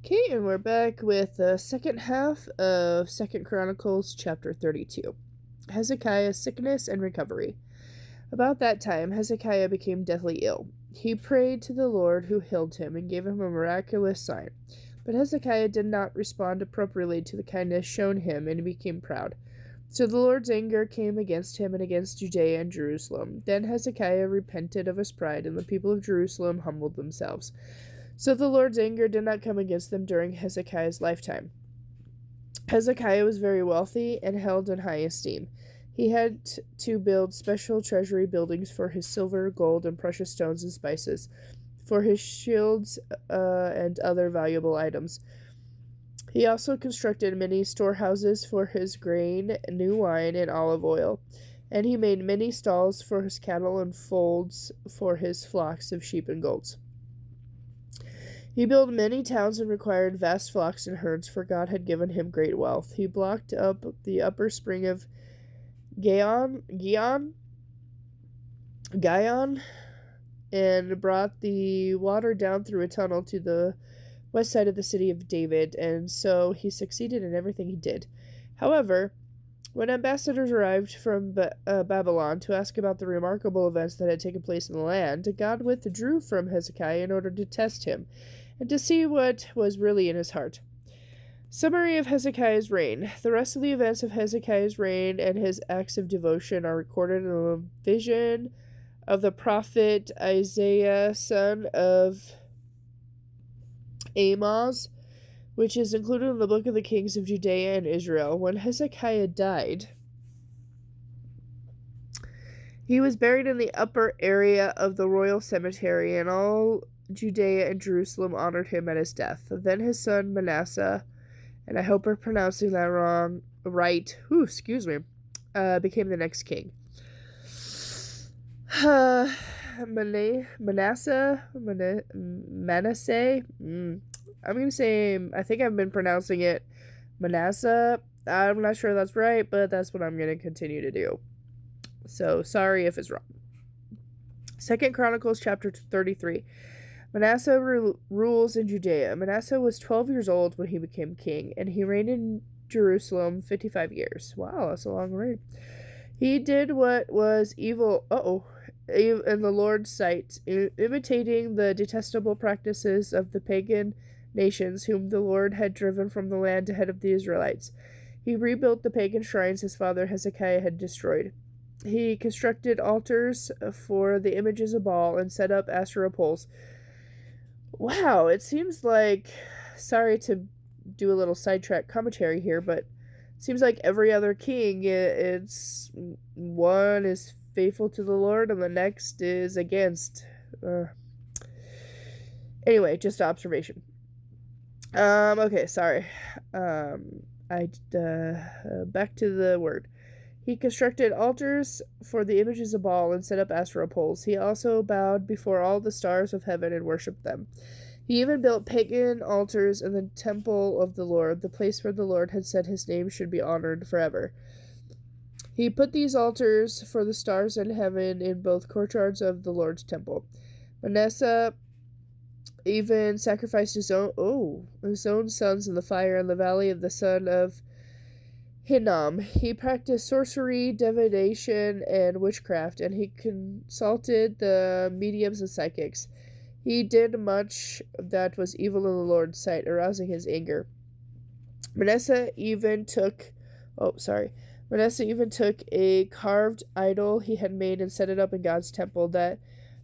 Okay, and we're back with the second half of Second Chronicles chapter 32. Hezekiah's sickness and recovery. About that time, Hezekiah became deathly ill. He prayed to the Lord who healed him and gave him a miraculous sign. But Hezekiah did not respond appropriately to the kindness shown him, and he became proud. So the Lord's anger came against him and against Judea and Jerusalem. Then Hezekiah repented of his pride, and the people of Jerusalem humbled themselves. So the Lord's anger did not come against them during Hezekiah's lifetime. Hezekiah was very wealthy and held in high esteem. He had to build special treasury buildings for his silver, gold, and precious stones and spices, for his shields and other valuable items. He also constructed many storehouses for his grain, new wine, and olive oil, and he made many stalls for his cattle and folds for his flocks of sheep and goats. He built many towns and required vast flocks and herds, for God had given him great wealth. He blocked up the upper spring of Gihon, and brought the water down through a tunnel to the west side of the city of David, and so he succeeded in everything he did. However, when ambassadors arrived from Babylon to ask about the remarkable events that had taken place in the land, God withdrew from Hezekiah in order to test him and to see what was really in his heart. Summary of Hezekiah's reign. The rest of the events of Hezekiah's reign and his acts of devotion are recorded in a vision of the prophet Isaiah, son of Amoz, which is included in the book of the kings of Judea and Israel. When Hezekiah died, he was buried in the upper area of the royal cemetery, and all Judea and Jerusalem honored him at his death. Then his son Manasseh, and I hope I'm pronouncing that right, became the next king. Manasseh. I'm going to say, I think I've been pronouncing it Manasseh. I'm not sure that's right, but that's what I'm going to continue to do. So, sorry if it's wrong. 2 Chronicles chapter 33. Manasseh rules in Judea. Manasseh was 12 years old when he became king, and he reigned in Jerusalem 55 years. Wow, that's a long reign. He did what was evil in the Lord's sight, imitating the detestable practices of the pagan nations whom the Lord had driven from the land ahead of the Israelites. He rebuilt the pagan shrines his father Hezekiah had destroyed. He constructed altars for the images of Baal and set up Asherah poles. Wow, it seems like, sorry to do a little sidetrack commentary here, but it seems like every other king, it's one is faithful to the Lord and the next is against. Anyway, just observation. Okay, sorry. Back to the word. He constructed altars for the images of Baal and set up Asherah poles. He also bowed before all the stars of heaven and worshipped them. He even built pagan altars in the temple of the Lord, the place where the Lord had said his name should be honored forever. He put these altars for the stars in heaven in both courtyards of the Lord's temple. Manasseh even sacrificed his own sons in the fire in the valley of the son of Hinnom. He practiced sorcery, divination, and witchcraft, and he consulted the mediums and psychics. He did much that was evil in the Lord's sight, arousing his anger. Manasseh even took a carved idol he had made and set it up in God's temple, that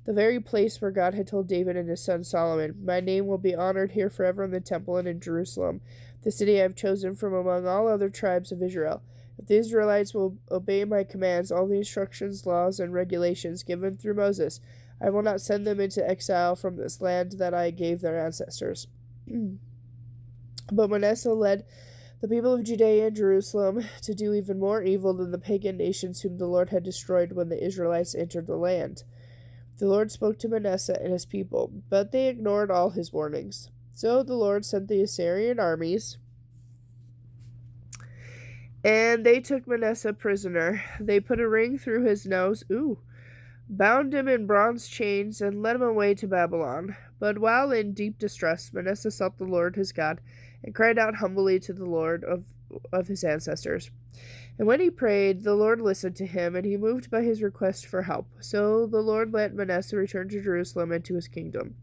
the very place where God had told David and his son Solomon, "My name will be honored here forever in the temple and in Jerusalem, the city I have chosen from among all other tribes of Israel. If the Israelites will obey my commands, all the instructions, laws, and regulations given through Moses, I will not send them into exile from this land that I gave their ancestors." But Manasseh led the people of Judea and Jerusalem to do even more evil than the pagan nations whom the Lord had destroyed when the Israelites entered the land. The Lord spoke to Manasseh and his people, but they ignored all his warnings. So the Lord sent the Assyrian armies, and they took Manasseh prisoner. They put a ring through his nose, bound him in bronze chains, and led him away to Babylon. But while in deep distress, Manasseh sought the Lord his God, and cried out humbly to the Lord of his ancestors. And when he prayed, the Lord listened to him, and he moved by his request for help. So the Lord let Manasseh return to Jerusalem and to his kingdom.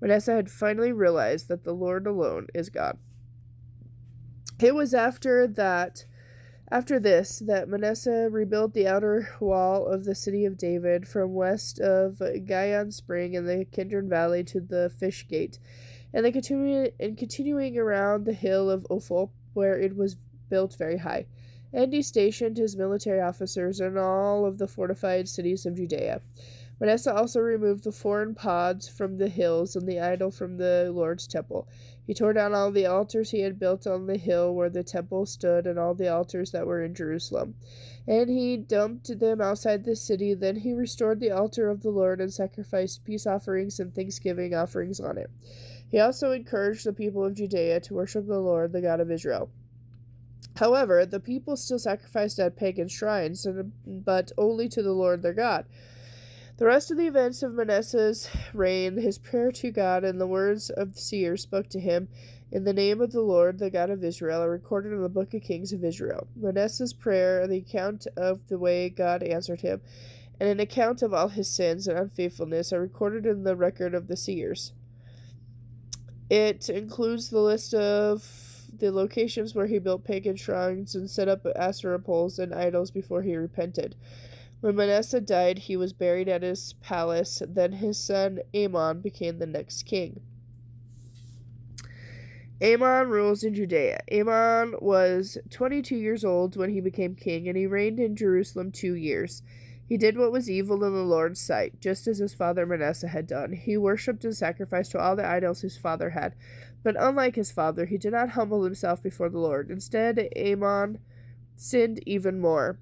Manasseh had finally realized that the Lord alone is God. It was after this that Manasseh rebuilt the outer wall of the city of David from west of Gihon Spring in the Kidron Valley to the Fish Gate, and continuing around the hill of Ophel, where it was built very high. And he stationed his military officers in all of the fortified cities of Judea. Manasseh also removed the foreign pods from the hills and the idol from the Lord's temple. He tore down all the altars he had built on the hill where the temple stood and all the altars that were in Jerusalem. And he dumped them outside the city. Then he restored the altar of the Lord and sacrificed peace offerings and thanksgiving offerings on it. He also encouraged the people of Judea to worship the Lord, the God of Israel. However, the people still sacrificed at pagan shrines, but only to the Lord their God. The rest of the events of Manasseh's reign, his prayer to God, and the words of the seers spoke to him in the name of the Lord, the God of Israel, are recorded in the book of Kings of Israel. Manasseh's prayer, the account of the way God answered him, and an account of all his sins and unfaithfulness are recorded in the record of the seers. It includes the list of the locations where he built pagan shrines and set up Asherah poles and idols before he repented. When Manasseh died, he was buried at his palace. Then his son Amon became the next king. Amon rules in Judea. Amon was 22 years old when he became king, and he reigned in Jerusalem 2 years. He did what was evil in the Lord's sight, just as his father Manasseh had done. He worshipped and sacrificed to all the idols his father had. But unlike his father, he did not humble himself before the Lord. Instead, Amon sinned even more.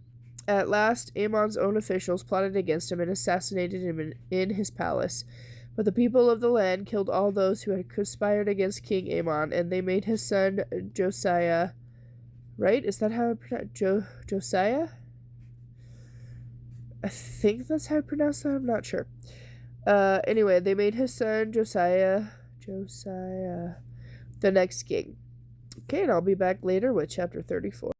At last, Amon's own officials plotted against him and assassinated him in his palace. But the people of the land killed all those who had conspired against King Amon, and they made his son Josiah. Right? Is that how I pronounce Josiah? I think that's how I pronounce that. I'm not sure. Anyway, they made his son Josiah, the next king. Okay, and I'll be back later with chapter 34.